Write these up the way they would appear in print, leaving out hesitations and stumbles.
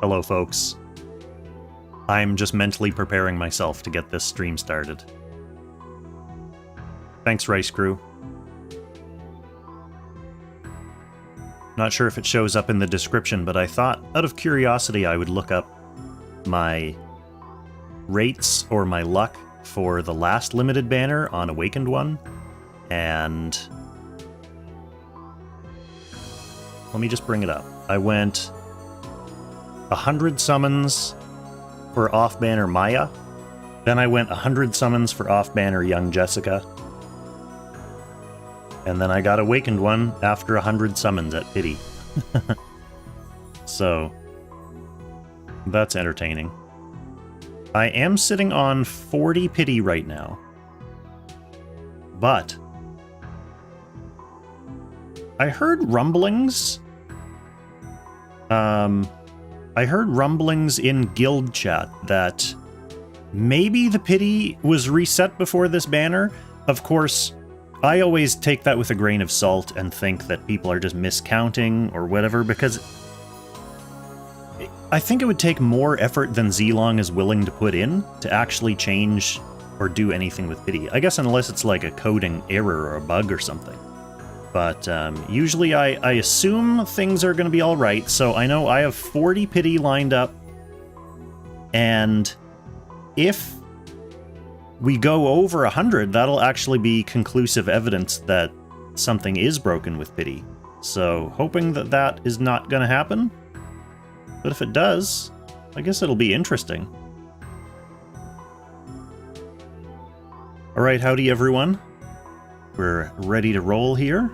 Hello, folks. I'm just mentally preparing myself to get this stream started. Thanks, Rice Crew. Not sure if it shows up in the description, but I thought, out of curiosity, I would look up my rates or my luck for the last limited banner on Awakened One, and let me just bring it up. I went 100 summons for off-banner Maya, then I went 100 summons for off-banner Young Jessica, and then I got Awakened One after 100 summons at Pity. So, that's entertaining. I am sitting on 40 Pity right now, but I heard rumblings. I heard rumblings in guild chat that maybe the Pity was reset before this banner. Of course, I always take that with a grain of salt and think that people are just miscounting or whatever, because I think it would take more effort than Zilong is willing to put in to actually change or do anything with Pity. I guess unless it's like a coding error or a bug or something. But usually I assume things are going to be all right, so I know I have 40 Pity lined up, and if we go over 100, that'll actually be conclusive evidence that something is broken with Pity. So, hoping that that is not going to happen. But if it does, I guess it'll be interesting. Alright, howdy everyone. We're ready to roll here.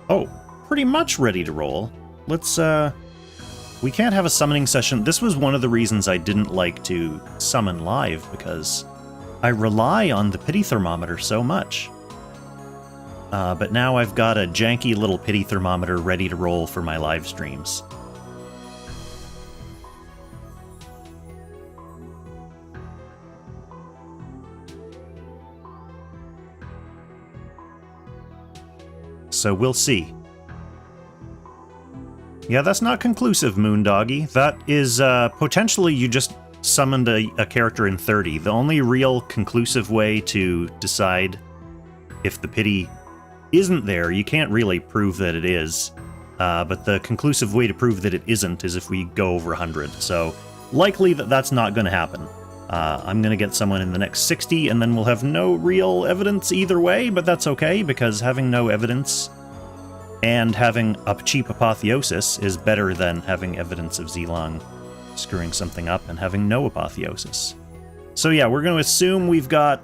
Oh, pretty much ready to roll. Let's, we can't have a summoning session. This was one of the reasons I didn't like to summon live, because I rely on the Pity thermometer so much. But now I've got a janky little Pity thermometer ready to roll for my live streams. So we'll see. Yeah, that's not conclusive, Moondoggy. That is, potentially you just summoned a character in 30. The only real conclusive way to decide if the Pity isn't there, you can't really prove that it is, but the conclusive way to prove that it isn't is if we go over 100. So, likely that that's not going to happen. I'm going to get someone in the next 60, and then we'll have no real evidence either way, but that's okay, because having no evidence and having a cheap Apotheosis is better than having evidence of Zilong screwing something up and having no Apotheosis. So yeah, we're going to assume we've got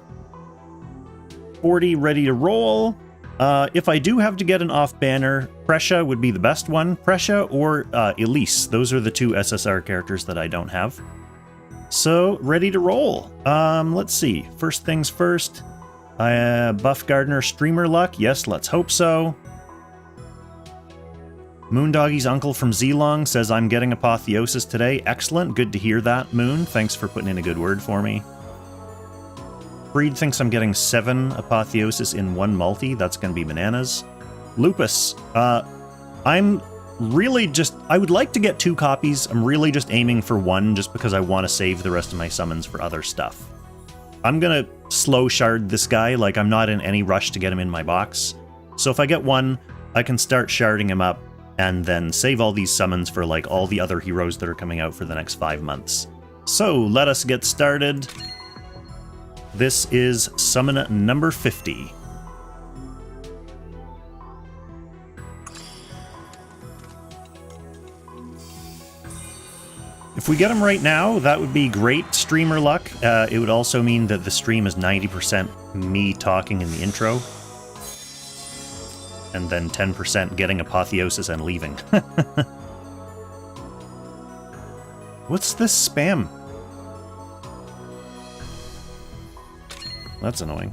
40 ready to roll. If I do have to get an off-banner, Prescia would be the best one. Prescia or Elise. Those are the two SSR characters that I don't have. So, ready to roll. Let's see. First things first. Buff Gardener streamer luck. Yes, let's hope so. Moondoggy's uncle from Zilong says I'm getting Apotheosis today. Excellent. Good to hear that, Moon. Thanks for putting in a good word for me. Breed thinks I'm getting 7 Apotheosis in one multi. That's going to be bananas. Lupus. I'm really just... I would like to get 2 copies. I'm really just aiming for 1 just because I want to save the rest of my summons for other stuff. I'm going to slow shard this guy. Like, I'm not in any rush to get him in my box. So if I get 1, I can start sharding him up and then save all these summons for, like, all the other heroes that are coming out for the next 5 months. So, let us get started. This is summon number 50. If we get him right now, that would be great streamer luck. It would also mean that the stream is 90% me talking in the intro. And then 10% getting Apotheosis and leaving. What's this spam? That's annoying.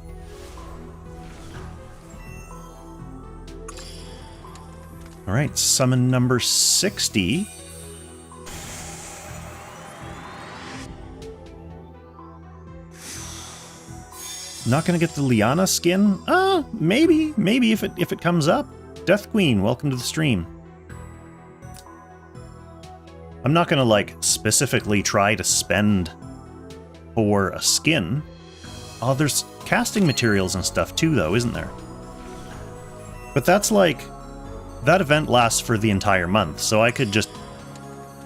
Alright, summon number 60. Not gonna get the Liana skin? Maybe if it comes up. Death Queen, welcome to the stream. I'm not gonna, like, specifically try to spend for a skin. Oh, there's casting materials and stuff too, though, isn't there? But that's like... that event lasts for the entire month, so I could just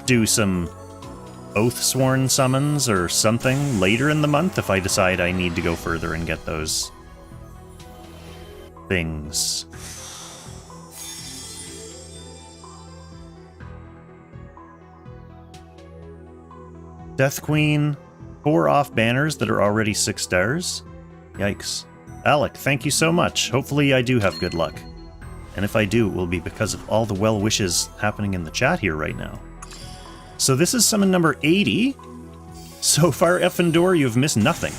do some Oathsworn summons or something later in the month if I decide I need to go further and get those things. Death Queen, 4 off banners that are already 6 stars. Yikes. Alec, thank you so much. Hopefully I do have good luck. And if I do, it will be because of all the well wishes happening in the chat here right now. So this is summon number 80. So far, Effendor, you've missed nothing.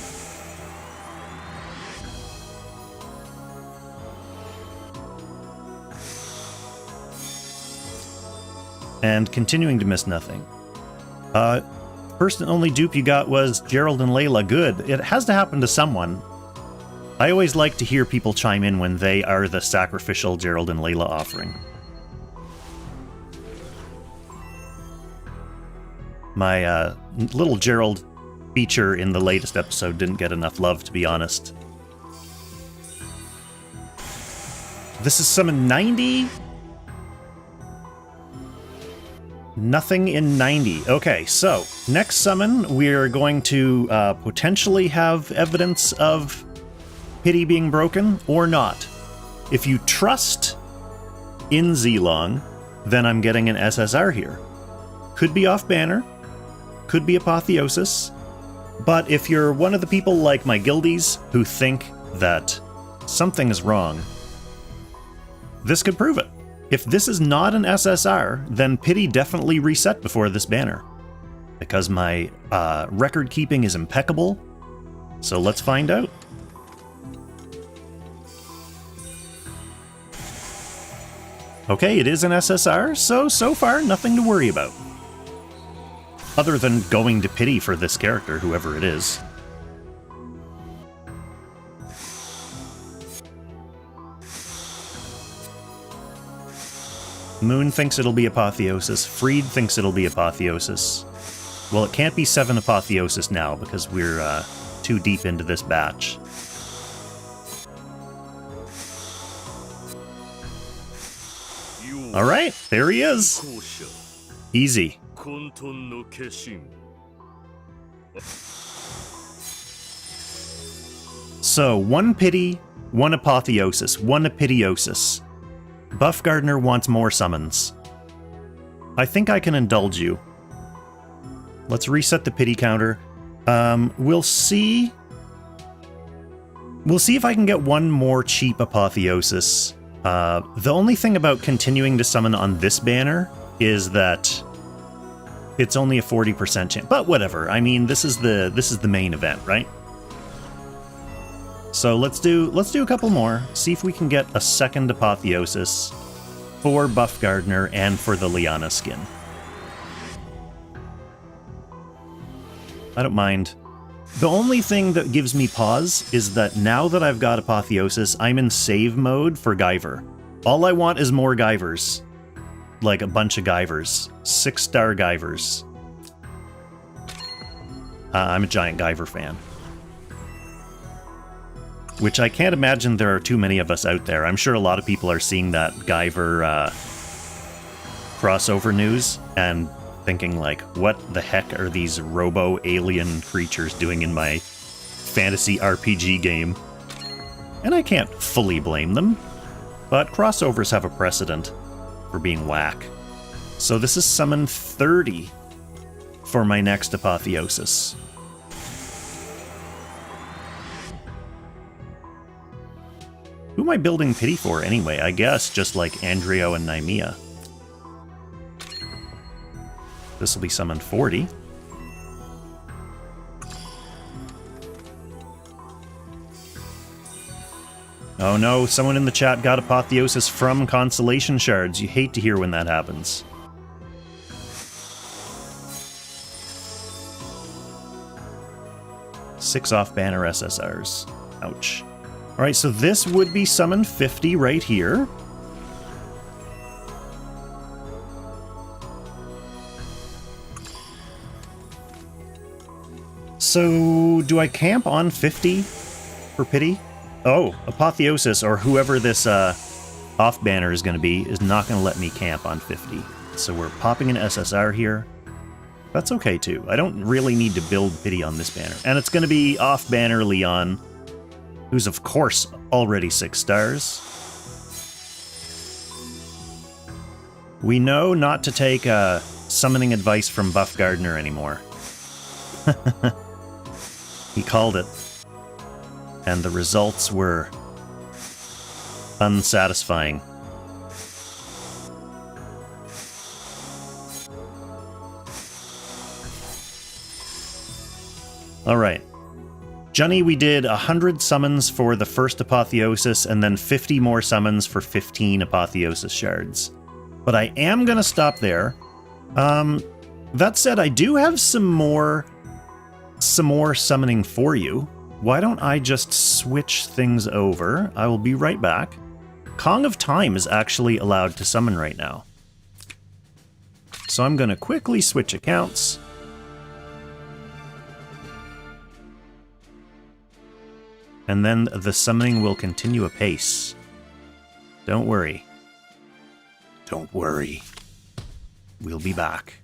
And continuing to miss nothing. First and only dupe you got was Gerald and Layla. Good. It has to happen to someone. I always like to hear people chime in when they are the sacrificial Gerald and Layla offering. My little Gerald feature in the latest episode didn't get enough love, to be honest. This is summon 90? Nothing in 90. Okay, so next summon, we're going to potentially have evidence of pity being broken or not. If you trust in Zilong, then I'm getting an SSR here. Could be off banner, could be Apotheosis, but if you're one of the people like my guildies who think that something is wrong, this could prove it. If this is not an SSR, then pity definitely reset before this banner, because my record keeping is impeccable. So let's find out. Okay, it is an SSR, so far nothing to worry about. Other than going to pity for this character, whoever it is. Moon thinks it'll be Apotheosis. Freed thinks it'll be Apotheosis. Well, it can't be 7 Apotheosis now, because we're too deep into this batch. Alright, there he is. Easy. So, 1 pity, 1 Apotheosis, 1 Apotheosis. Buff Gardener wants more summons. I think I can indulge you. Let's reset the pity counter. We'll see. We'll see if I can get 1 more cheap Apotheosis. The only thing about continuing to summon on this banner is that it's only a 40% chance. But whatever. I mean, this is the main event, right? So let's do a couple more. See if we can get a second Apotheosis for Buff Gardener and for the Liana skin. I don't mind. The only thing that gives me pause is that now that I've got Apotheosis, I'm in save mode for Guyver. All I want is more Guyvers. Like a bunch of Guyvers. 6-star Guyvers. I'm a giant Guyver fan. Which I can't imagine there are too many of us out there. I'm sure a lot of people are seeing that Guyver crossover news and thinking like, what the heck are these robo-alien creatures doing in my fantasy RPG game? And I can't fully blame them, but crossovers have a precedent for being whack. So this is summon 30 for my next Apotheosis. Who am I building pity for anyway? I guess just like Andrio and Nymea. This will be summoned 40. Oh no, someone in the chat got Apotheosis from Constellation Shards. You hate to hear when that happens. Six off-banner SSRs. Ouch. Alright, so this would be summon 50 right here. So, do I camp on 50 for pity? Oh, Apotheosis, or whoever this off banner is going to be, is not going to let me camp on 50. So we're popping an SSR here. That's okay, too. I don't really need to build pity on this banner. And it's going to be off banner Leon, who's, of course, already 6 stars. We know not to take summoning advice from Buff Gardner anymore. He called it. And the results were unsatisfying. Alright. Johnny, we did 100 summons for the first Apotheosis, and then 50 more summons for 15 Apotheosis shards. But I am going to stop there. That said, I do have some more summoning for you. Why don't I just switch things over? I will be right back. Kong of Time is actually allowed to summon right now. So I'm going to quickly switch accounts. And then the summoning will continue apace. Don't worry. Don't worry. We'll be back.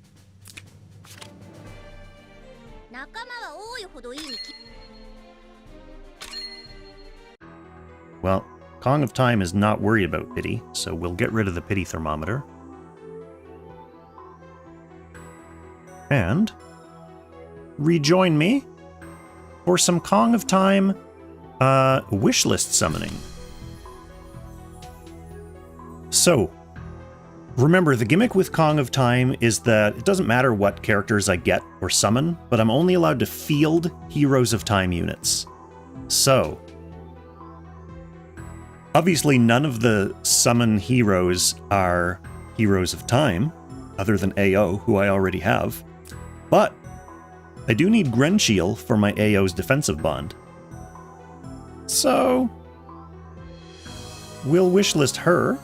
Well, Kong of Time is not worried about pity, so we'll get rid of the pity thermometer. And rejoin me for some Kong of Time wishlist summoning. So, remember, the gimmick with Kong of Time is that it doesn't matter what characters I get or summon, but I'm only allowed to field Heroes of Time units. So, obviously none of the summon heroes are Heroes of Time, other than AO, who I already have. But I do need Grenshiel for my AO's defensive bond. So, we'll wishlist her.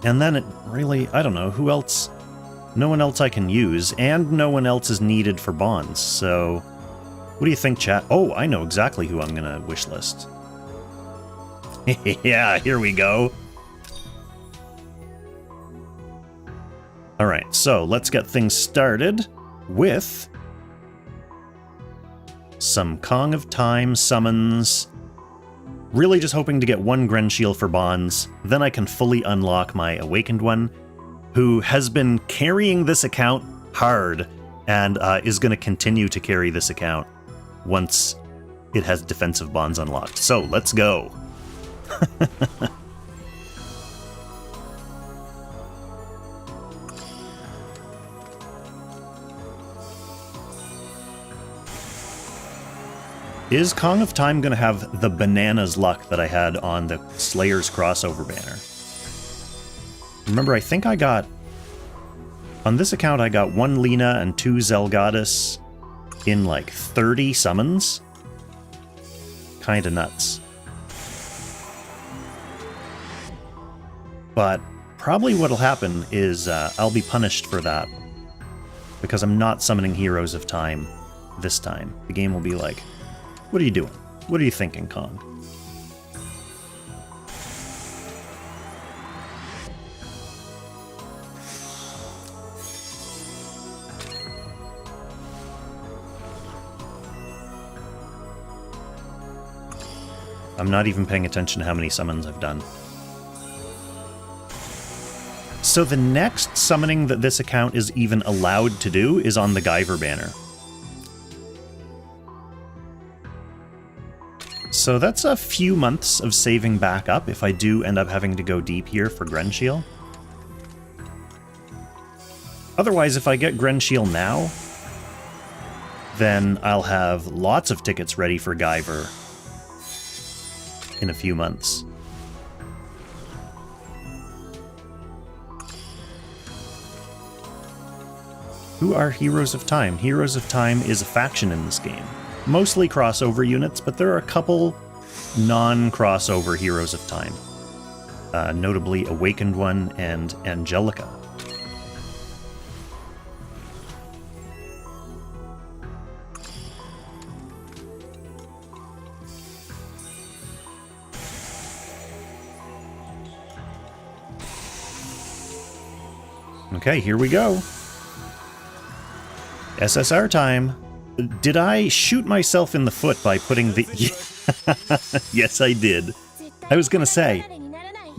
And then it really, I don't know, who else? No one else I can use, and no one else is needed for bonds, so... What do you think, chat? Oh, I know exactly who I'm gonna wishlist. Yeah, here we go. Alright, so let's get things started with some Kong of Time summons. Really just hoping to get one Grenshiel for bonds, then I can fully unlock my Awakened one, who has been carrying this account hard, and is going to continue to carry this account once it has defensive bonds unlocked. So, let's go! Is Kong of Time going to have the bananas luck that I had on the Slayer's crossover banner? Remember, I think I got... On this account, I got 1 Lena and 2 Zelgadis in like 30 summons. Kinda nuts. But probably what'll happen is I'll be punished for that. Because I'm not summoning Heroes of Time this time. The game will be like, what are you doing? What are you thinking, Kong? I'm not even paying attention to how many summons I've done. So the next summoning that this account is even allowed to do is on the Guyver banner. So that's a few months of saving back up if I do end up having to go deep here for Grenshiel. Otherwise, if I get Grenshiel now, then I'll have lots of tickets ready for Guyver in a few months. Who are Heroes of Time? Heroes of Time is a faction in this game. Mostly crossover units, but there are a couple non-crossover Heroes of Time. Notably Awakened One and Angelica. Okay, here we go. SSR time. Did I shoot myself in the foot by putting the... Yes, I did. I was gonna say,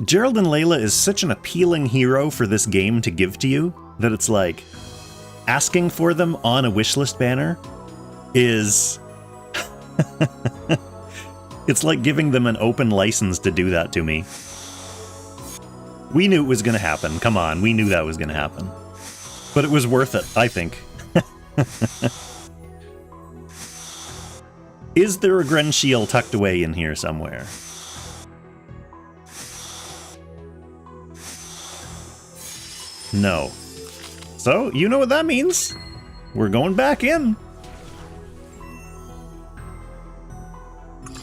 Gerald and Layla is such an appealing hero for this game to give to you that it's like, asking for them on a wishlist banner is... It's like giving them an open license to do that to me. We knew it was gonna happen. Come on, we knew that was gonna happen. But it was worth it, I think. Is there a Grenshiel tucked away in here somewhere? No. So, you know what that means. We're going back in.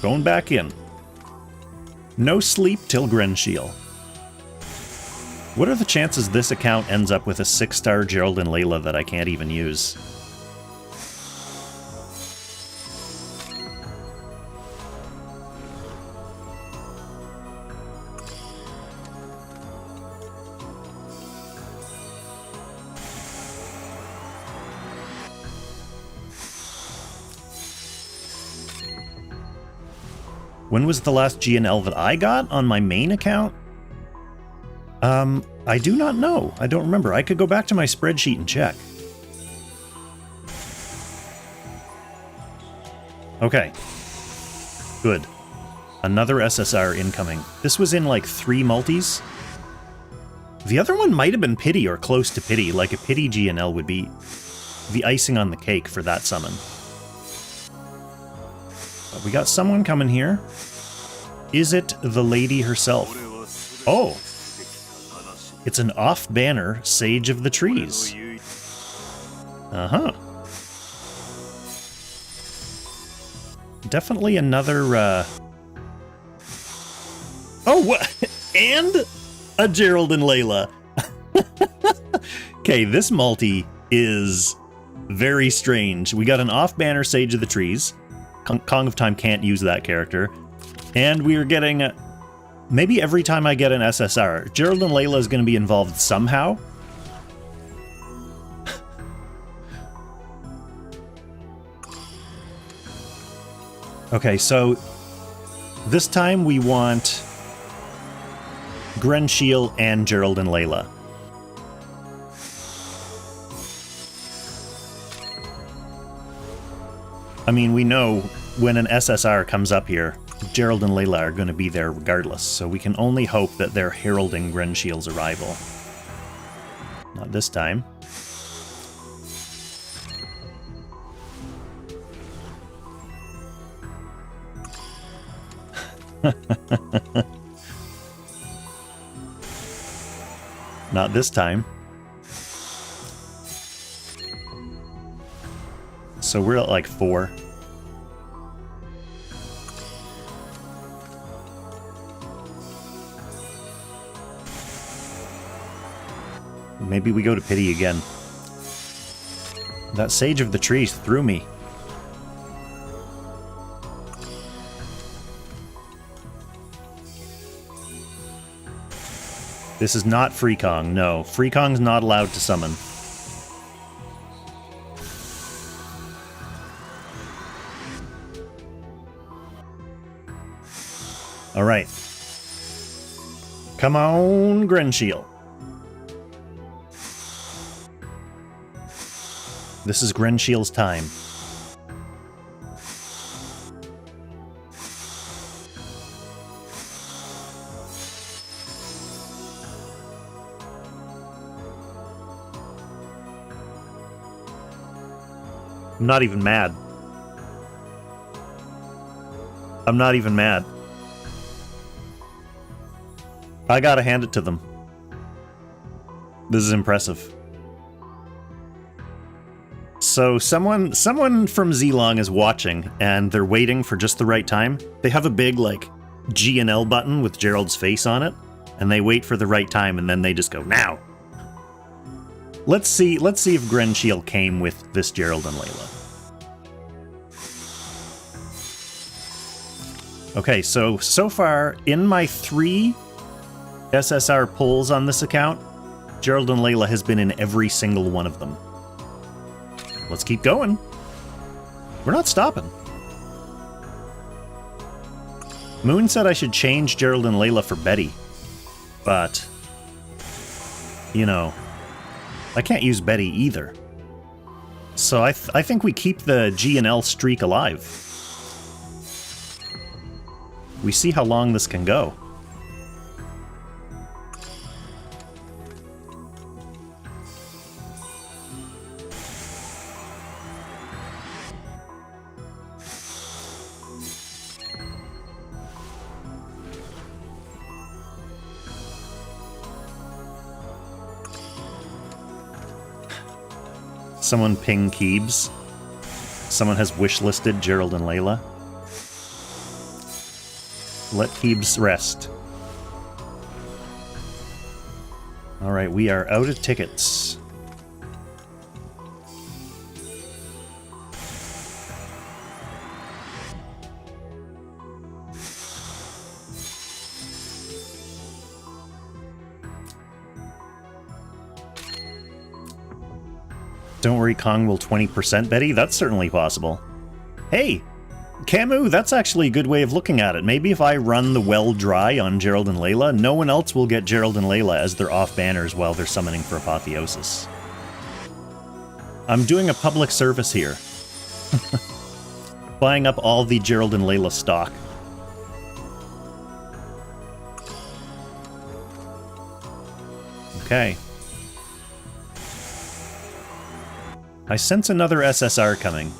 Going back in. No sleep till Grenshiel. What are the chances this account ends up with a 6-star Gerald and Layla that I can't even use? When was the last GNL that I got on my main account? I do not know. I don't remember. I could go back to my spreadsheet and check. Okay. Good. Another SSR incoming. This was in like 3 multis. The other one might have been pity or close to pity, like a pity GNL would be the icing on the cake for that summon. But we got someone coming here. Is it the lady herself? Oh! It's an off-banner Sage of the Trees. Uh-huh. Definitely another, Oh, what? And a Gerald and Layla. Okay, this multi is very strange. We got an off-banner Sage of the Trees. Kong of Time can't use that character. And we are getting... maybe every time I get an SSR, Gerald and Layla is going to be involved somehow. Okay, so this time we want Grenshiel and Gerald and Layla. I mean, we know when an SSR comes up here, Gerald and Layla are going to be there regardless, so we can only hope that they're heralding Grenshiel's arrival. Not this time. Not this time. So we're at like 4. Maybe we go to pity again. That Sage of the Trees threw me. This is not Free Kong, no. Free Kong's not allowed to summon. Alright. Come on, Grenshiel. This is Grenshiel's time. I'm not even mad. I'm not even mad. I gotta hand it to them. This is impressive. So someone from Zlong is watching, and they're waiting for just the right time. They have a big, like, GNL button with Gerald's face on it, and they wait for the right time, and then they just go, now! Let's see if Grenshiel came with this Gerald and Layla. Okay, so far, in my 3 SSR pulls on this account, Gerald and Layla has been in every single one of them. Let's keep going. We're not stopping. Moon said I should change Gerald and Layla for Betty. But, you know, I can't use Betty either. So I think we keep the G and L streak alive. We see how long this can go. Someone ping Keebs. Someone has wishlisted Gerald and Layla. Let Keebs rest. Alright, we are out of tickets. Don't worry, Kong will 20% Betty. That's certainly possible. Hey! Camu, that's actually a good way of looking at it. Maybe if I run the well dry on Gerald and Layla, no one else will get Gerald and Layla as their off banners while they're summoning for Apotheosis. I'm doing a public service here. Buying up all the Gerald and Layla stock. Okay. I sense another SSR coming.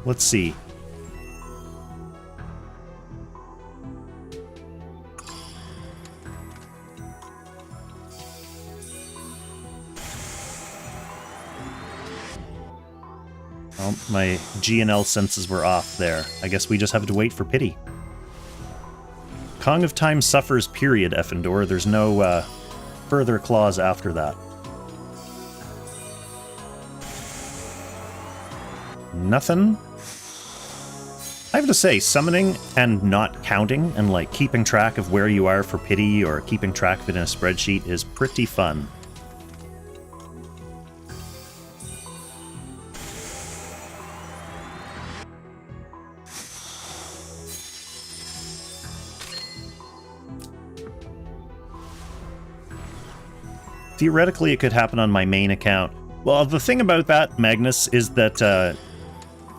Let's see. Oh, my G&L senses were off there. I guess we just have to wait for pity. Kong of Time suffers, period, Effendor. There's no further clause after that. Nothing. I have to say, summoning and not counting and like keeping track of where you are for pity or keeping track of it in a spreadsheet is pretty fun. Theoretically, it could happen on my main account. Well, the thing about that, Magnus, is that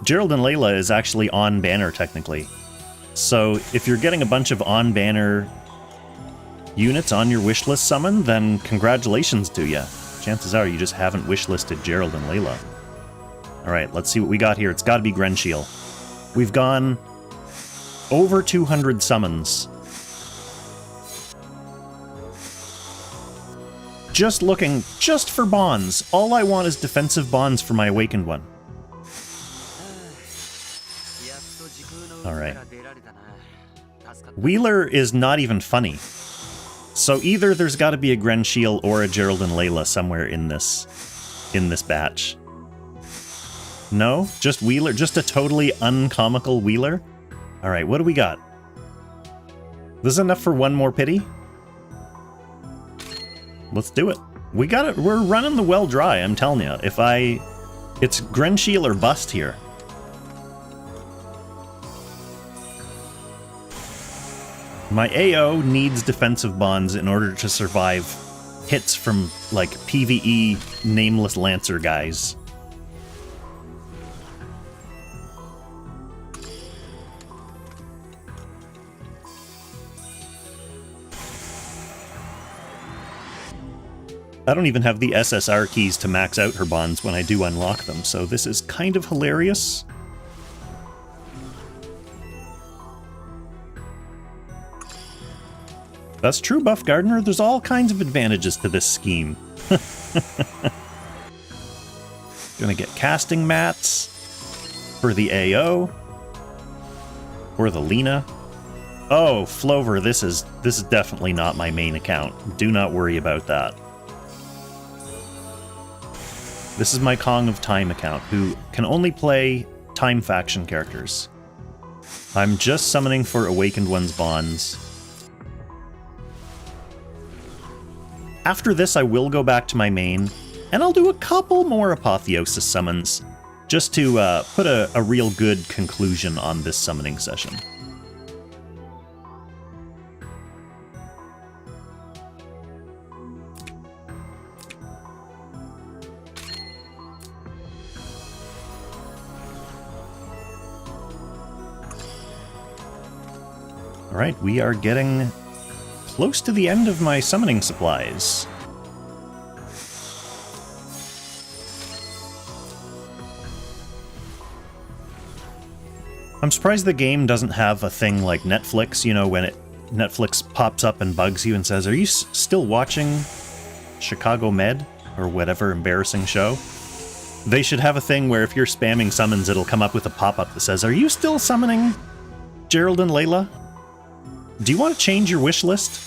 Gerald and Layla is actually on banner, technically. So if you're getting a bunch of on banner units on your wishlist summon, then congratulations to you. Chances are you just haven't wishlisted Gerald and Layla. Alright, let's see what we got here. It's gotta be Grenshiel. We've gone over 200 summons. Just looking just for bonds. All I want is defensive bonds for my Awakened one. Alright. Wheeler is not even funny. So either there's got to be a Grenshiel or a Gerald and Layla somewhere in this batch. No? Just Wheeler? Just a totally uncomical Wheeler? Alright, what do we got? This is enough for one more pity? Let's do it. We got it. We're running the well dry, I'm telling you. It's Grenshiel or bust here. My AO needs defensive bonds in order to survive hits from, like, PvE nameless Lancer guys. I don't even have the SSR keys to max out her bonds when I do unlock them, so this is kind of hilarious. That's true, Buff Gardener. There's all kinds of advantages to this scheme. Gonna get casting mats for the AO. Or the Lena. Oh, Flover, this is definitely not my main account. Do not worry about that. This is my Kong of Time account, who can only play Time faction characters. I'm just summoning for Awakened One's bonds. After this, I will go back to my main, and I'll do a couple more Apotheosis summons, just to put a real good conclusion on this summoning session. Alright, we are getting close to the end of my summoning supplies. I'm surprised the game doesn't have a thing like Netflix, you know, when Netflix pops up and bugs you and says, "Are you still watching Chicago Med?" or whatever embarrassing show. They should have a thing where if you're spamming summons, it'll come up with a pop-up that says, "Are you still summoning Gerald and Layla? Do you want to change your wish list?"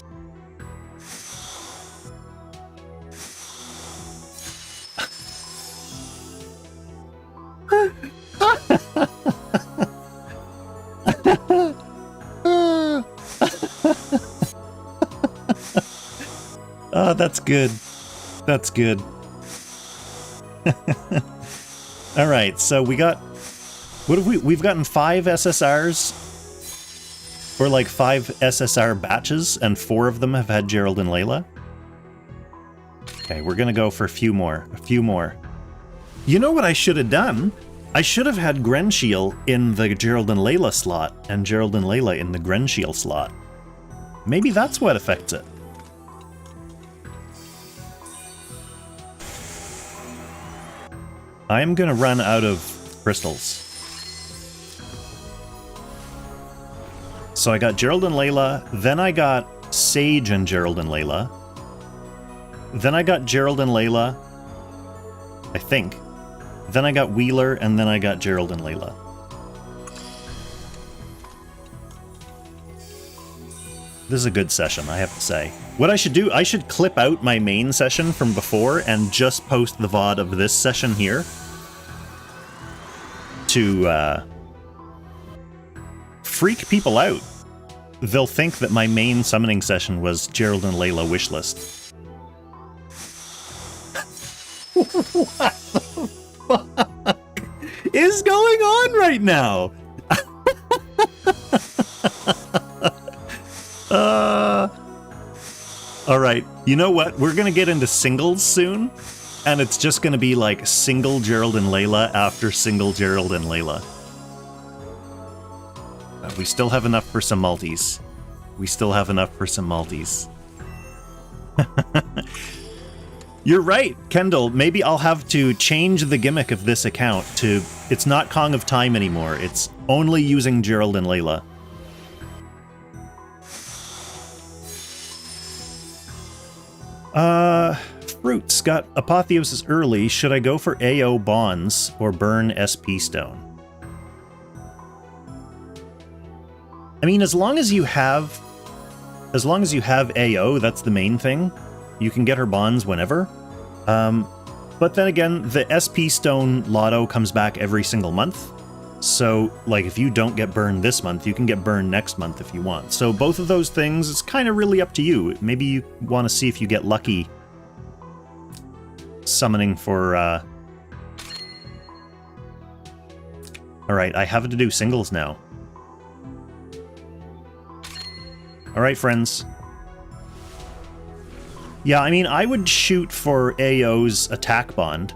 Oh, that's good. That's good. All right, so we got... What have we've gotten 5 SSRs? Or like 5 SSR batches, and 4 of them have had Gerald and Layla. Okay, we're gonna go for a few more. A few more. You know what I should have done? I should have had Grenshiel in the Gerald and Layla slot, and Gerald and Layla in the Grenshiel slot. Maybe that's what affects it. I'm gonna run out of crystals. So I got Gerald and Layla, then I got Sage and Gerald and Layla. Then I got Gerald and Layla, I think. Then I got Wheeler, and then I got Gerald and Layla. This is a good session, I have to say. What I should do, I should clip out my main session from before and just post the VOD of this session here. To, freak people out. They'll think that my main summoning session was Gerald and Layla wishlist. What the fuck is going on right now? Alright, you know what? We're gonna get into singles soon, and it's just gonna be like single Gerald and Layla after single Gerald and Layla. We still have enough for some multis. We still have enough for some multis. You're right, Kendall. Maybe I'll have to change the gimmick of this account to... It's not Kong of Time anymore. It's only using Gerald and Layla. Fruits got Apotheosis early. Should I go for AO Bonds or burn SP Stone? I mean, as long as you have AO, that's the main thing. You can get her bonds whenever. But then again, the SP Stone Lotto comes back every single month. So, like, if you don't get burned this month, you can get burned next month if you want. So both of those things, it's kind of really up to you. Maybe you want to see if you get lucky summoning for... Alright, I have to do singles now. Alright, friends. Yeah, I mean, I would shoot for AO's attack bond.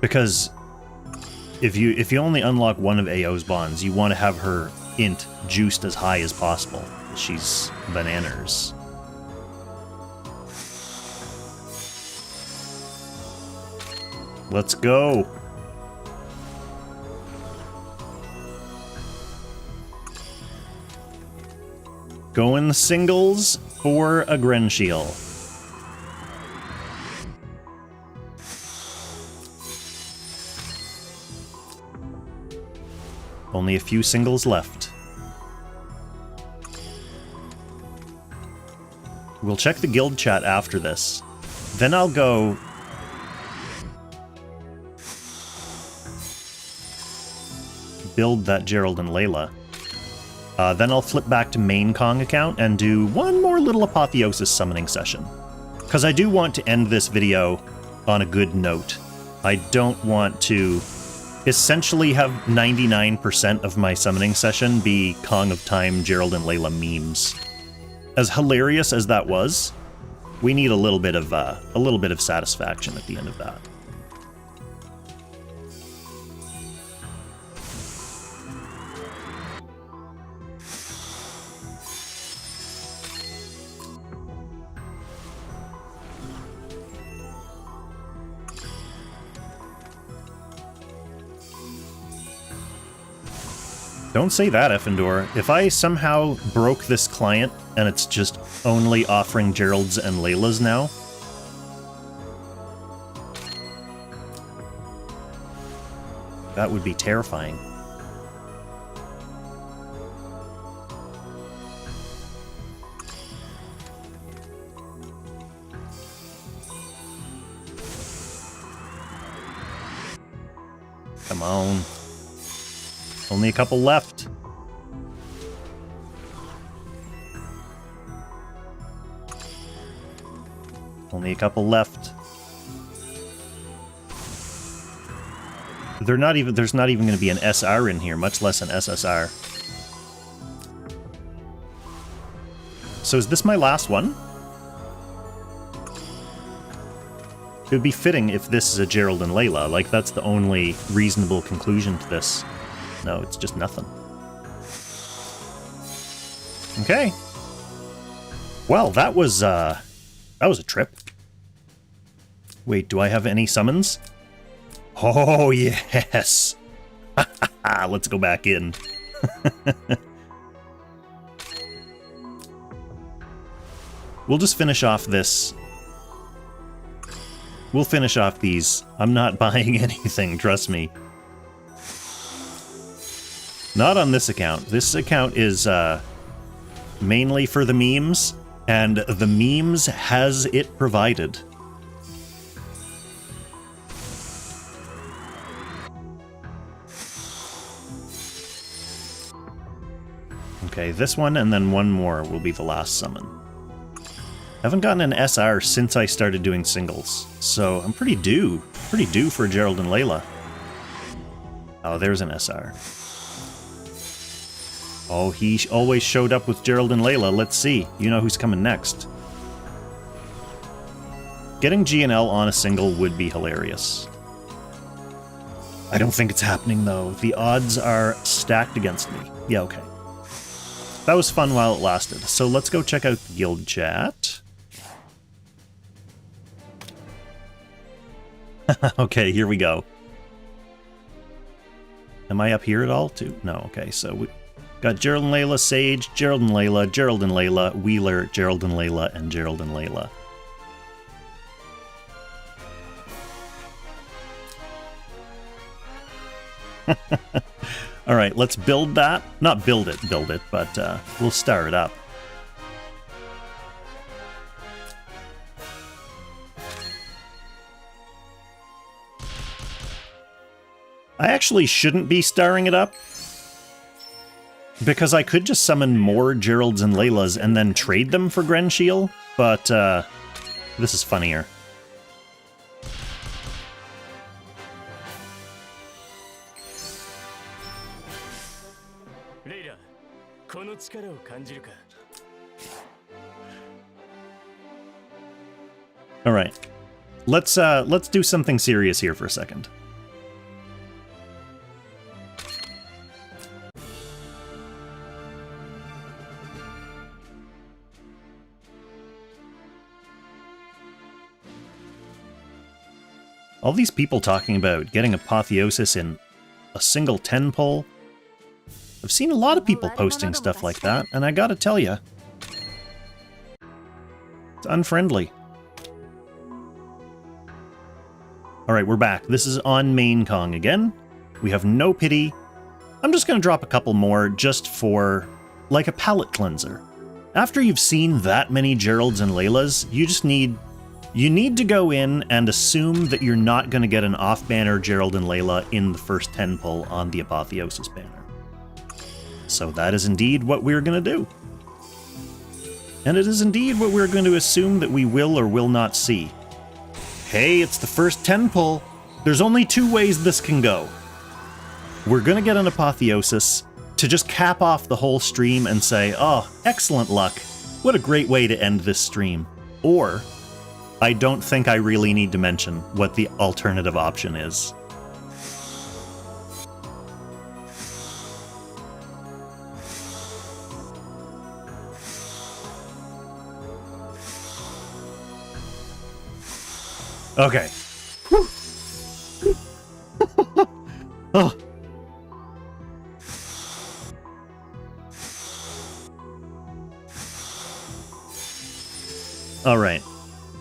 Because if you only unlock one of AO's bonds, you want to have her int juiced as high as possible. She's bananas. Let's go. Going singles for a Grenshiel. Only a few singles left. We'll check the guild chat after this. Then I'll go... build that Gerald and Layla. Then I'll flip back to main Kong account and do one more little Apotheosis summoning session. Because I do want to end this video on a good note. I don't want to essentially have 99% of my summoning session be Kong of Time, Gerald and Layla memes. As hilarious as that was, we need a little bit of satisfaction at the end of that. Don't say that, Effendor. If I somehow broke this client and it's just only offering Gerald's and Layla's now, that would be terrifying. Come on. Only a couple left. Only a couple left. There's not even going to be an SR in here, much less an SSR. So is this my last one? It would be fitting if this is a Gerald and Layla. Like, that's the only reasonable conclusion to this. No, it's just nothing. Okay. Well, that was a trip. Wait, do I have any summons? Oh, yes! Let's go back in. We'll just finish off this. We'll finish off these. I'm not buying anything, trust me. Not on this account. This account is mainly for the memes, and the memes has it provided. Okay, this one and then one more will be the last summon. I haven't gotten an SR since I started doing singles, so I'm pretty due for Gerald and Layla. Oh, there's an SR. Oh, he always showed up with Gerald and Layla. Let's see. You know who's coming next. Getting G&L on a single would be hilarious. I don't think it's happening, though. The odds are stacked against me. Yeah, okay. That was fun while it lasted. So let's go check out the guild chat. Okay, here we go. Am I up here at all, too? No, okay, so we got Gerald and Layla, Sage, Gerald and Layla, Gerald and Layla, Wheeler, Gerald and Layla, and Gerald and Layla. Alright, let's build that. Not build it, but we'll star it up. I actually shouldn't be starring it up, because I could just summon more Geralds and Laylas and then trade them for Grenshiel, but this is funnier. All right, let's do something serious here for a second. All these people talking about getting Apotheosis in a single 10 pull. I've seen a lot of people posting stuff like that, and I gotta tell you, it's unfriendly. Alright, we're back. This is on main Kong again. We have no pity. I'm just gonna drop a couple more just for, like, a palate cleanser. After you've seen that many Geralds and Laylas, you need to go in and assume that you're not going to get an off-banner Gerald and Layla in the first 10 pull on the Apotheosis banner. So that is indeed what we're going to do. And it is indeed what we're going to assume that we will or will not see. Hey, it's the first 10 pull. There's only 2 ways this can go. We're going to get an Apotheosis to just cap off the whole stream and say, oh, excellent luck. What a great way to end this stream. Or, I don't think I really need to mention what the alternative option is. Okay. Oh.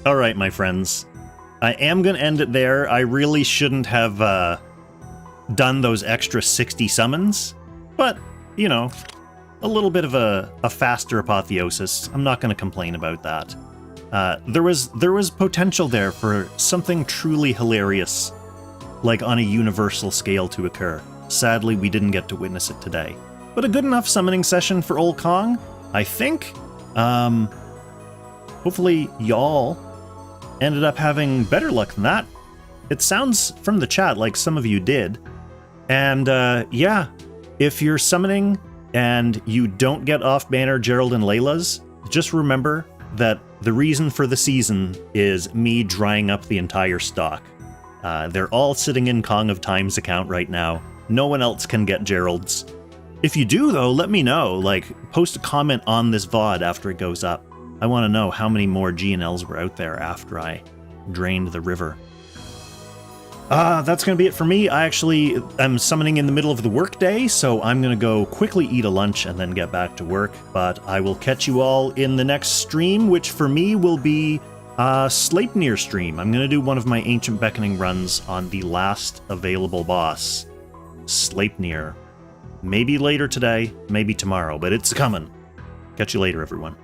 All right, my friends. I am going to end it there. I really shouldn't have done those extra 60 summons, but, you know, a little bit of a faster Apotheosis. I'm not going to complain about that. There was potential there for something truly hilarious, like on a universal scale to occur. Sadly, we didn't get to witness it today. But a good enough summoning session for Old Kong, I think. Hopefully y'all ended up having better luck than that. It sounds from the chat like some of you did. And yeah, if you're summoning and you don't get off-banner Gerald and Layla's, just remember that the reason for the season is me drying up the entire stock. They're all sitting in Kong of Time's account right now. No one else can get Gerald's. If you do, though, let me know. Like, post a comment on this VOD after it goes up. I want to know how many more G&Ls were out there after I drained the river. That's going to be it for me. I actually am summoning in the middle of the workday, so I'm going to go quickly eat a lunch and then get back to work. But I will catch you all in the next stream, which for me will be Sleipnir stream. I'm going to do one of my Ancient Beckoning runs on the last available boss, Sleipnir. Maybe later today, maybe tomorrow, but it's coming. Catch you later, everyone.